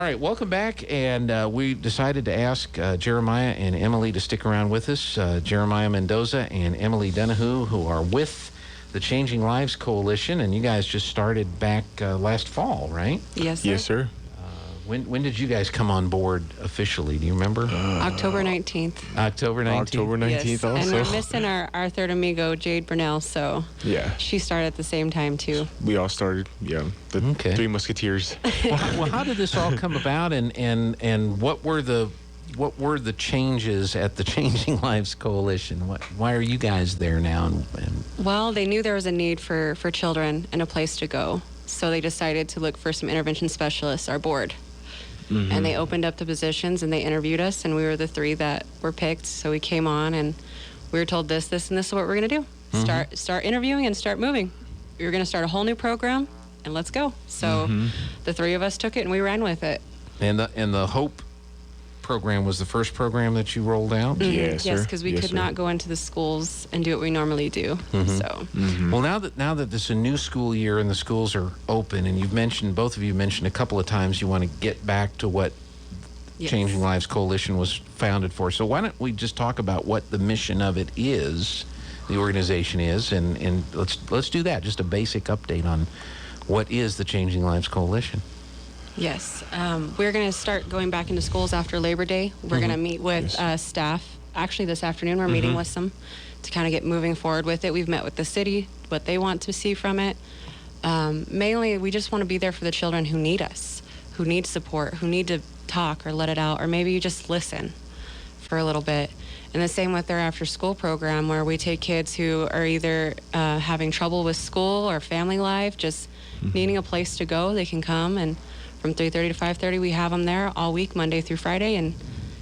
All right, welcome back. And we decided to ask Jeremiah and Emily to stick around with us. Jeremiah Mendoza and Emily Dunnahoo, who are with the Changing Lives Coalition. And you guys just started back last fall, right? Yes, sir. Yes, sir. When did you guys come on board officially? Do you remember? October 19th. October 19th? October 19th Yes. also. And we're missing our third amigo, Jade Burnell, so Yeah. she started at the same time, too. We all started, the Okay. Three Musketeers. Well, how did this all come about, and what were the changes at the Changing Lives Coalition? Why are you guys there now? And Well, they knew there was a need for children and a place to go, so they decided to look for some intervention specialists, our board. Mm-hmm. And they opened up the positions, and they interviewed us, and we were the three that were picked. So we came on, and we were told this, and this is what we're going to do. Start interviewing and start moving. You're going to start a whole new program, and let's go. So the three of us took it, and we ran with it. And the Hope program was the first program that you rolled out? Yes, sir. Yes, because we Yes, could sir. not go into the schools and do what we normally do. So Well, now that this is a new school year and the schools are open, and both of you mentioned a couple of times you want to get back to what yes. Changing Lives Coalition was founded for. So why don't we just talk about what the mission of it is, the organization is, and let's do that. Just a basic update on what is the Changing Lives Coalition. Yes, we're going to start going back into schools after Labor Day. We're going to meet with staff. Actually, this afternoon we're meeting with them to kind of get moving forward with it. We've met with the city, what they want to see from it. Mainly, we just want to be there for the children who need us, who need support, who need to talk or let it out, or maybe you just listen for a little bit. And the same with their after-school program, where we take kids who are either having trouble with school or family life, just needing a place to go. They can come, and from 3:30 to 5:30, we have them there all week, Monday through Friday, and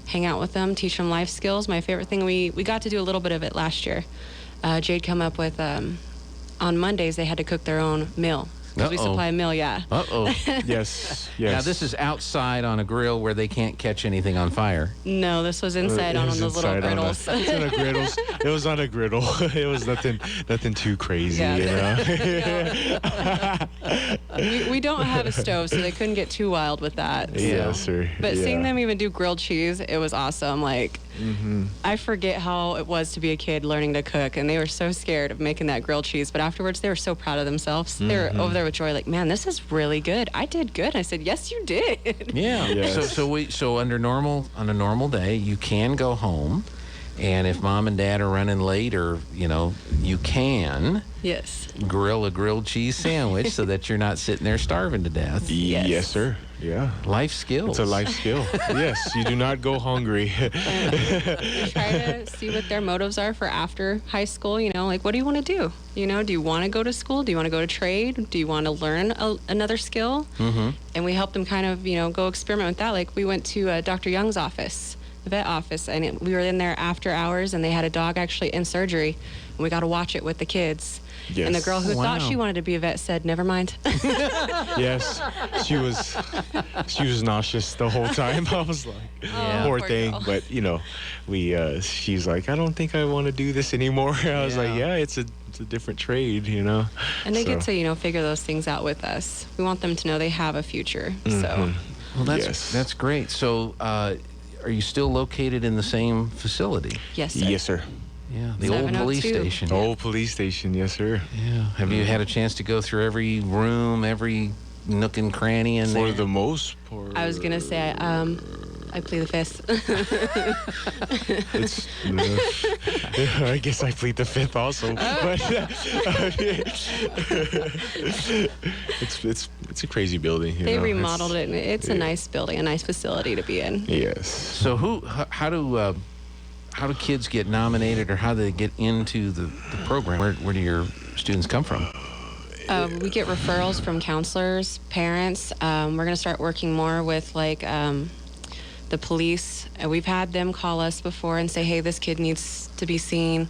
hang out with them, teach them life skills. My favorite thing, we got to do a little bit of it last year. Jade come up with, on Mondays, they had to cook their own meal. Because we supply a meal, yeah. Uh-oh. Yes. Now, this is outside on a grill where they can't catch anything on fire. No, this was inside on those little griddles. It's on a griddles. It was on a griddle. It was nothing too crazy, We don't have a stove, so they couldn't get too wild with that. So. Yes, sir. But Yeah. seeing them even do grilled cheese, it was awesome. Like, I forget how it was to be a kid learning to cook, and they were so scared of making that grilled cheese. But afterwards, they were so proud of themselves. They were over there with joy, like, man, this is really good. I did good. I said, yes, you did. Yeah. Yes. So on a normal day, you can go home, and if mom and dad are running late, or you can Yes. grill a grilled cheese sandwich so that you're not sitting there starving to death. Yes, sir. Yeah. Life skills. It's a life skill. Yes, you do not go hungry. We try to see what their motives are for after high school. Like, what do you want to do? Do you want to go to school? Do you want to go to trade? Do you want to learn another skill? And we help them kind of, go experiment with that. Like, we went to Dr. Young's office, the vet office, and we were in there after hours, and they had a dog actually in surgery, and we got to watch it with the kids. Yes. And the girl who thought Wow. she wanted to be a vet said, never mind. Yes, she was nauseous the whole time. I was like, Yeah. poor Poor thing. girl. But she's like, I don't think I want to do this anymore. I was like, yeah, it's a different trade, And they get So, to, figure those things out with us. We want them to know they have a future. So Well, Yes. that's great. So, are you still located in the same facility? yes, sir. Yes, sir. Yeah, the old 702. police station. Old police station, yes, sir. Yeah. Have you had a chance to go through every room, every nook and cranny in For there? the most part. I was gonna say, I plead the fifth. I guess I plead the fifth also, but it's a crazy building. They remodeled it, and it's a nice building, a nice facility to be in. Yes. So how do kids get nominated, or how do they get into the program? Where do your students come from? We get referrals from counselors, parents. We're going to start working more with the police. We've had them call us before and say, hey, this kid needs to be seen.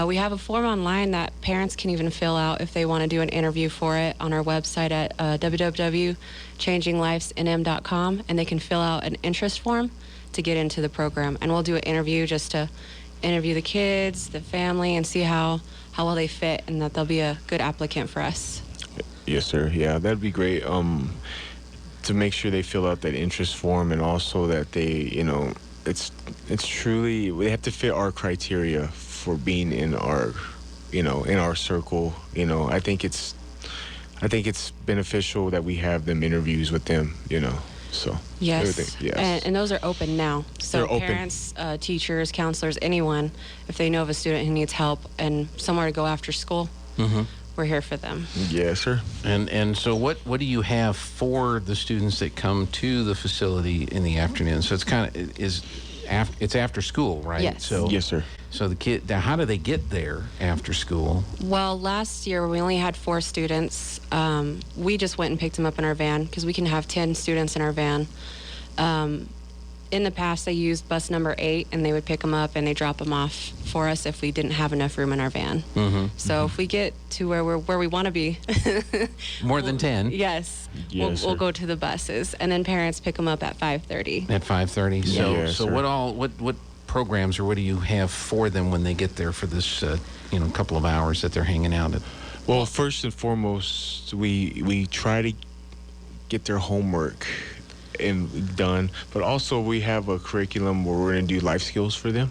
We have a form online that parents can even fill out if they want to do an interview for it on our website at www.changinglivesnm.com, and they can fill out an interest form to get into the program. And we'll do an interview just to interview the kids, the family, and see how well they fit, and that they'll be a good applicant for us. Yes, sir. Yeah, that'd be great. to make sure they fill out that interest form, and also that they, it's truly, they have to fit our criteria for being in our, in our circle. I think it's beneficial that we have them interviews with them, so. Yes. Yes. And those are open now. So They're open. parents, teachers, counselors, anyone, if they know of a student who needs help and somewhere to go after school, we're here for them. Yes, sir. And so what do you have for the students that come to the facility in the afternoon? So it's it's after school, right? Yes. So Yes, sir. So how do they get there after school? Well, last year we only had 4 students. We just went and picked them up in our van because we can have 10 students in our van. In the past, they used bus number 8, and they would pick them up and they drop them off for us if we didn't have enough room in our van. So if we get to where we want to be, More than 10? yes, Yes, we'll sir. go to the buses, and then parents pick them up at 5:30. At 5:30? Yes, So sir. what programs or what do you have for them when they get there for this couple of hours that they're hanging out at? Well, first and foremost, we try to get their homework done, but also we have a curriculum where we're going to do life skills for them.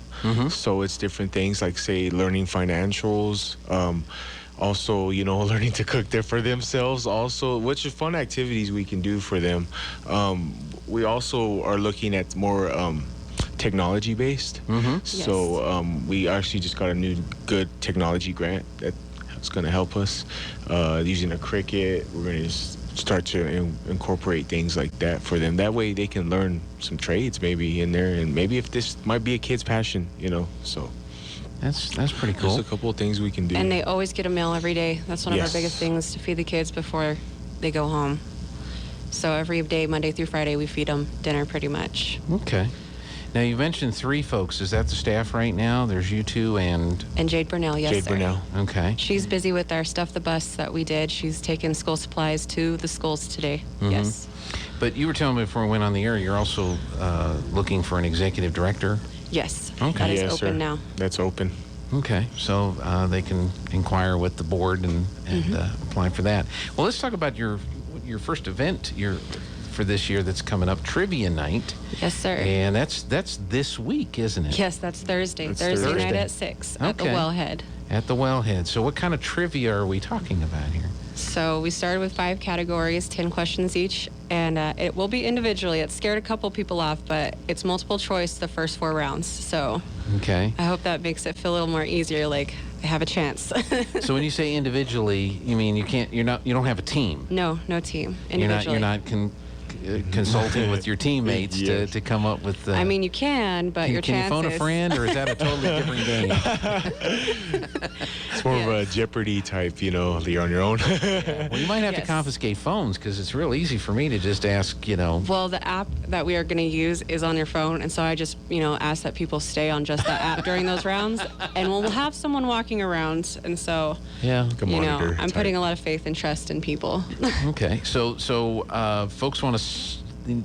So it's different things like, say, learning financials, also, learning to cook there for themselves, also, which are fun activities we can do for them. We also are looking at more technology based. So we actually just got a new good technology grant that's going to help us using a Cricut. We're going to just start to incorporate things like that for them. That way they can learn some trades maybe in there, and maybe if this might be a kid's passion, so. That's pretty cool. There's a couple of things we can do. And they always get a meal every day. That's one of our Yes. biggest things, to feed the kids before they go home. So every day, Monday through Friday, we feed them dinner pretty much. Okay. Now, you mentioned 3 folks. Is that the staff right now? There's you 2 and... And Jade Burnell, yes, Jade sir. Burnell. Okay. She's busy with our Stuff the Bus that we did. She's taken school supplies to the schools today. Yes. But you were telling me before we went on the air, you're also looking for an executive director? Yes. Okay. That is Yes, open sir. now. That's open. Okay, so they can inquire with the board and apply for that. Well, let's talk about your first event for this year that's coming up, Trivia Night. Yes, sir. And that's this week, isn't it? Yes, that's Thursday. That's Thursday night Thursday. at 6 at the Okay. Wellhead. At the Wellhead. So what kind of trivia are we talking about here? So we started with 5 categories, 10 questions each, and it will be individually. It scared a couple people off, but it's multiple choice the first 4 rounds. So Okay. I hope that makes it feel a little more easier, like I have a chance. So when you say individually, you mean you don't have a team. No team. Individually. You're not consulting with your teammates Yes. to come up with. I mean, you can, but your can you chances. phone a friend, or is that a totally different game? It's more of a Yes. Jeopardy type, you're on your own. Well, you might have to Yes. confiscate phones because it's real easy for me to just ask, Well, the app that we are going to use is on your phone, and so I just, ask that people stay on just that app during those rounds, and we'll have someone walking around, and so, Yeah. Like a monitor I'm type. putting a lot of faith and trust in people. Okay. So folks want to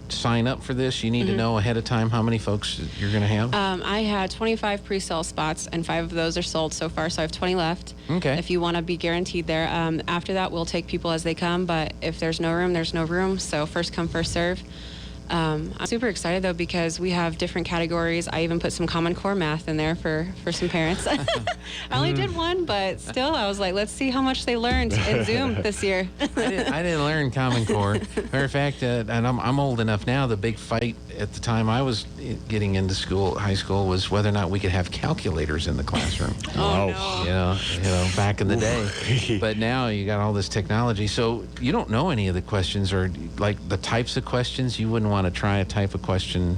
sign up for this. You need to know ahead of time how many folks you're going to have. I had 25 pre-sale spots, and 5 of those are sold so far, so I have 20 left. Okay. If you want to be guaranteed there. After that, we'll take people as they come, but if there's no room, there's no room. So first come, first serve. I'm super excited, though, because we have different categories. I even put some Common Core math in there for some parents. I only did one, but still, I was like, let's see how much they learned in Zoom this year. I didn't learn Common Core. Matter of fact, and I'm old enough now. The big fight at the time I was getting into high school, was whether or not we could have calculators in the classroom. Oh, Wow. no. Back in the day. But now you got all this technology. So you don't know any of the questions, or like the types of questions. You wouldn't want to try a type of question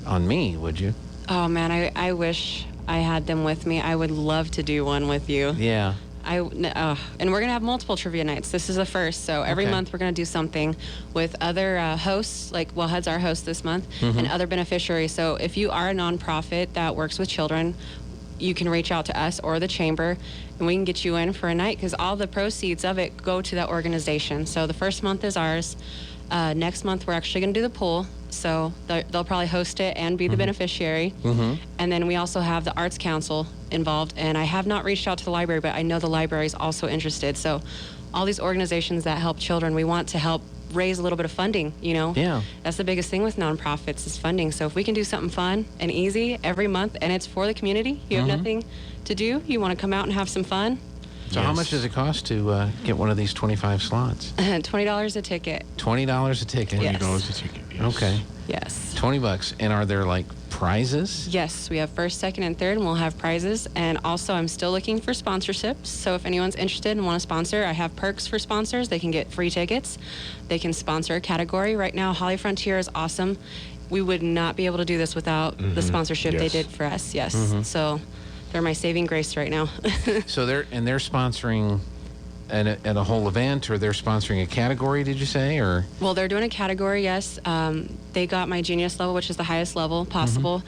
on me, would you? Oh, man, I wish I had them with me. I would love to do one with you. Yeah. And we're going to have multiple trivia nights. This is the first. So every Okay. month we're going to do something with other hosts, like Wellhead's our host this month, and other beneficiaries. So if you are a nonprofit that works with children, you can reach out to us or the chamber, and we can get you in for a night, because all the proceeds of it go to that organization. So the first month is ours. Next month we're actually going to do the pool. So they'll probably host it and be the beneficiary. And then we also have the Arts Council involved. And I have not reached out to the library, but I know the library is also interested. So all these organizations that help children, we want to help raise a little bit of funding, Yeah. That's the biggest thing with nonprofits is funding. So if we can do something fun and easy every month, and it's for the community, you have nothing to do, you want to come out and have some fun. So how much does it cost to get one of these 25 slots? $20 a ticket. $20 a ticket. Yes. $20 a ticket. Yes. Okay. Yes. $20. And are there like prizes? Yes, we have first, second, and third, and we'll have prizes. And also, I'm still looking for sponsorships. So if anyone's interested and want to sponsor, I have perks for sponsors. They can get free tickets. They can sponsor a category. Right now, Holly Frontier is awesome. We would not be able to do this without the sponsorship they did for us. Yes. So they're my saving grace right now. So they're sponsoring at a whole event, or they're sponsoring a category, did you say? Or Well, they're doing a category, yes. They got my genius level, which is the highest level possible.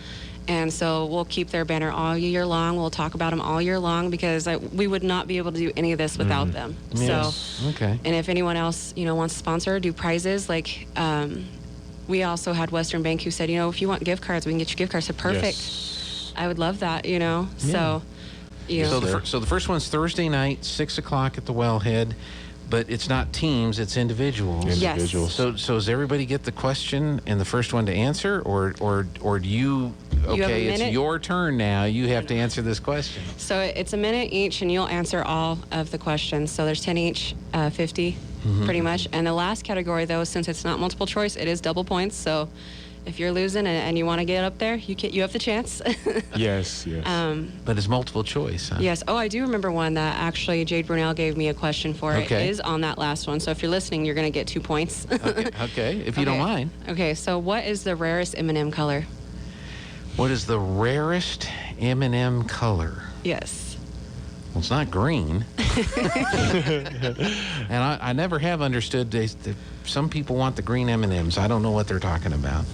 And so we'll keep their banner all year long. We'll talk about them all year long because we would not be able to do any of this without them. Yes. So, Okay. and if anyone else, wants to sponsor, do prizes, like we also had Western Bank who said, if you want gift cards, we can get you gift cards. So perfect. Yes. I would love that, So, So the first one's Thursday night, 6 o'clock at the Wellhead, but it's not teams, it's individuals. Yes. Individuals. So does everybody get the question and the first one to answer, or do you? You have a Okay, it's minute? your turn now. You have to answer this question. So it's a minute each, and you'll answer all of the questions. So there's 10 each, 50, pretty much. And the last category, though, since it's not multiple choice, it is double points. So if you're losing and you want to get up there, you have the chance. Yes. But it's multiple choice, huh? Yes. Oh, I do remember one that actually Jade Brunel gave me a question for. Okay. It is on that last one. So if you're listening, you're going to get 2 points. Okay, if you don't Okay. mind. Okay. So what is the rarest M&M color? What is the rarest M&M color? Yes. Well, it's not green. And I never have understood. Some people want the green M&Ms. I don't know what they're talking about.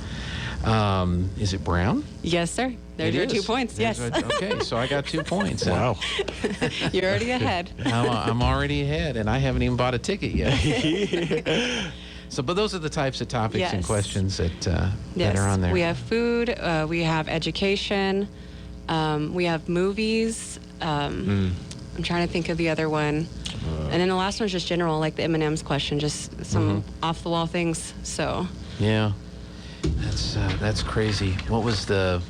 Is it brown? Yes, sir. There's It your is. 2 points. Yes. Okay, so I got 2 points. Wow. You're already ahead. I'm already ahead, and I haven't even bought a ticket yet. So, but those are the types of topics and Yes. questions that Yes. are on there. We have food. We have education. We have movies. I'm trying to think of the other one. And then the last one's just general, like the M&M's question, just some off-the-wall things. So Yeah, that's crazy. What was the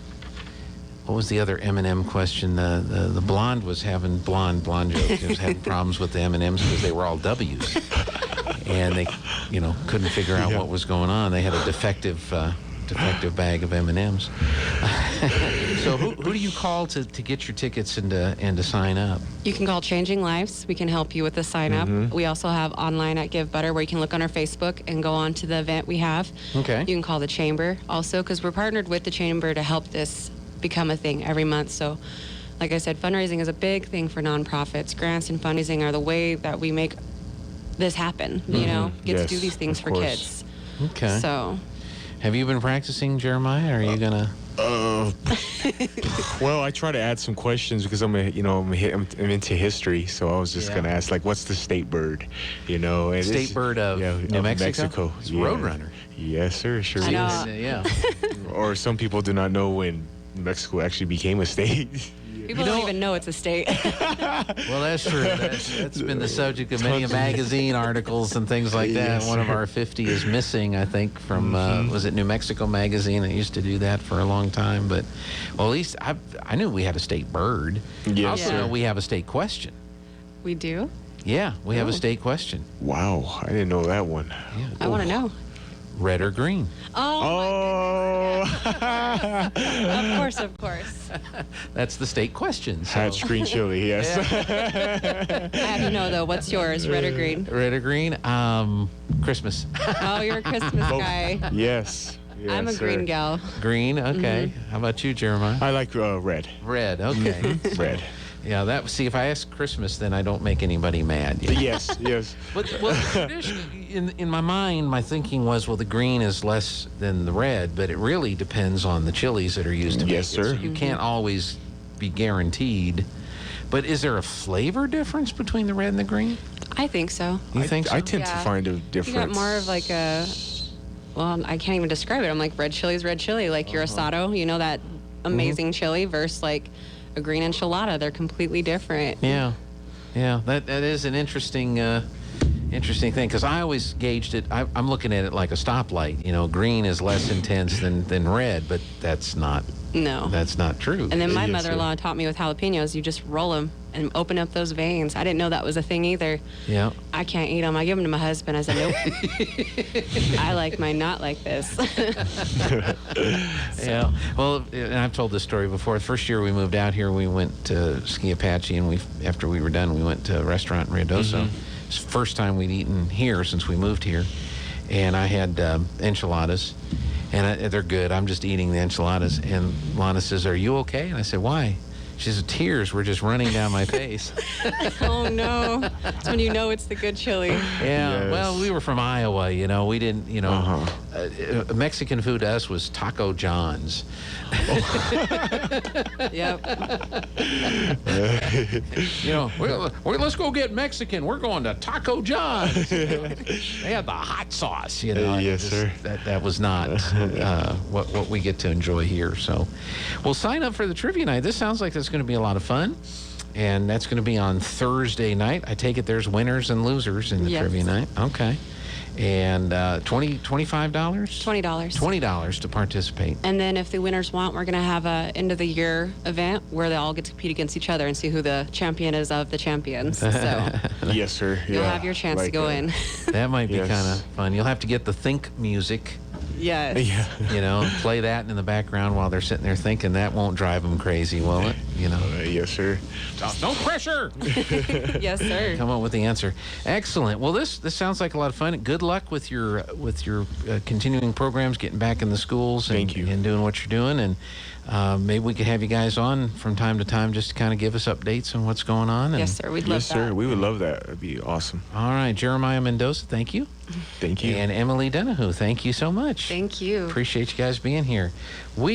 other M&M question? The blonde was having blonde jokes. He was having problems with the M&Ms because they were all W's, and they couldn't figure out what was going on. They had a defective bag of M&Ms. So who do you call to get your tickets and to sign up? you can call Changing Lives. We can help you with the sign-up. We also have online at Give Butter, where you can look on our Facebook and go on to the event we have. Okay. You can call the Chamber also, because we're partnered with the Chamber to help this become a thing every month. So, like I said, fundraising is a big thing for nonprofits. Grants and fundraising are the way that we make this happen, get to do Yes, these things of for course. kids. Okay. So, Have you been practicing, Jeremiah? Or are you gonna? Well, I try to add some questions because I'm into history, so I was just Yeah. gonna ask, like, what's the state bird? And State it's- bird of New Mexico? It's Roadrunner. Yes, sir. Sure I is. know. Yeah. Or some people do not know when Mexico actually became a state. people don't even know it's a state. Well, that's true. That's been the subject of many magazine articles and things like that. Yes, One of sir. our 50 is missing, I think, from, was it New Mexico Magazine? It used to do that for a long time. But, well, at least I knew we had a state bird. I Yes, also sir. know we have a state question. We do? Yeah, we have a Oh. state question. Wow, I didn't know that one. I want to know. Red or green? Oh, Of course. That's the state question. So. hatch green chili. Yes. I have to know, though, what's yours, red or green? Red or green? Christmas. Oh, you're a Christmas guy. Yes. I'm a Yes, green sir. gal. Green, okay. How about you, Jeremiah? I like red. Red, okay. Red. Yeah, see, if I ask Christmas, then I don't make anybody mad. Yes. Yes. But well, traditionally, in my mind, my thinking was, well, the green is less than the red, but it really depends on the chilies that are used to Yes, make it. So sir. you can't always be guaranteed. But is there a flavor difference between the red and the green? I think so. You think so? I tend to Yeah. find a You difference. got more of like well, I can't even describe it. I'm like, red chili is red chili. Like your asado, that amazing chili versus like a green enchilada. They're completely different. Yeah, that is an interesting Interesting thing, because I always gauged it. I'm looking at it like a stoplight. You know, green is less intense than red, but that's not No. true. And then my Yes, sir. mother-in-law taught me with jalapenos, you just roll them and open up those veins. I didn't know that was a thing either. Yeah. I can't eat them. I give them to my husband. I said, nope. I like mine not like this. Yeah. Well, and I've told this story before. The first year we moved out here, we went to Ski Apache, and after we were done, we went to a restaurant in Mendoza. It's the first time we'd eaten here since we moved here, and I had enchiladas, and they're good. I'm just eating the enchiladas, and Lana says, "Are you okay?" And I said, "Why?" She says, "Tears were just running down my face." Oh, no. That's when you know it's the good chili. Yeah, Yes. well, we were from Iowa, you know. We didn't, you know, Mexican food to us was Taco John's. Yep. You know, let's go get Mexican. We're going to Taco John's. They had the hot sauce, you know. Yes, sir. That was not what we get to enjoy here. So, we'll sign up for the trivia night. This sounds like that's going to be a lot of fun. And that's going to be on Thursday night. I take it there's winners and losers in the Yes. trivia night. Okay. And $25? $20. $20 to participate. And then if the winners want, we're going to have a end of the year event where they all get to compete against each other and see who the champion is of the champions. So Yes, sir. you'll Yeah, have your chance to like go that. in. That might be Yes. kind of fun. You'll have to get the think music, Yes. Yeah. you know, play that in the background while they're sitting there thinking. That won't drive them crazy, will it? You know, Yes, sir. no pressure. Yes, sir. Come up with the answer. Excellent. Well, this sounds like a lot of fun. Good luck with your continuing programs, getting back in the schools, and, Thank you. and doing what you're doing. And maybe we could have you guys on from time to time just to kind of give us updates on what's going on. And, Yes, sir. We'd love Yes, sir. that. We would love that. That'd be awesome. All right, Jeremiah Mendoza, thank you. Thank you. And Emily Dunnahoo, thank you so much. Thank you. Appreciate you guys being here. We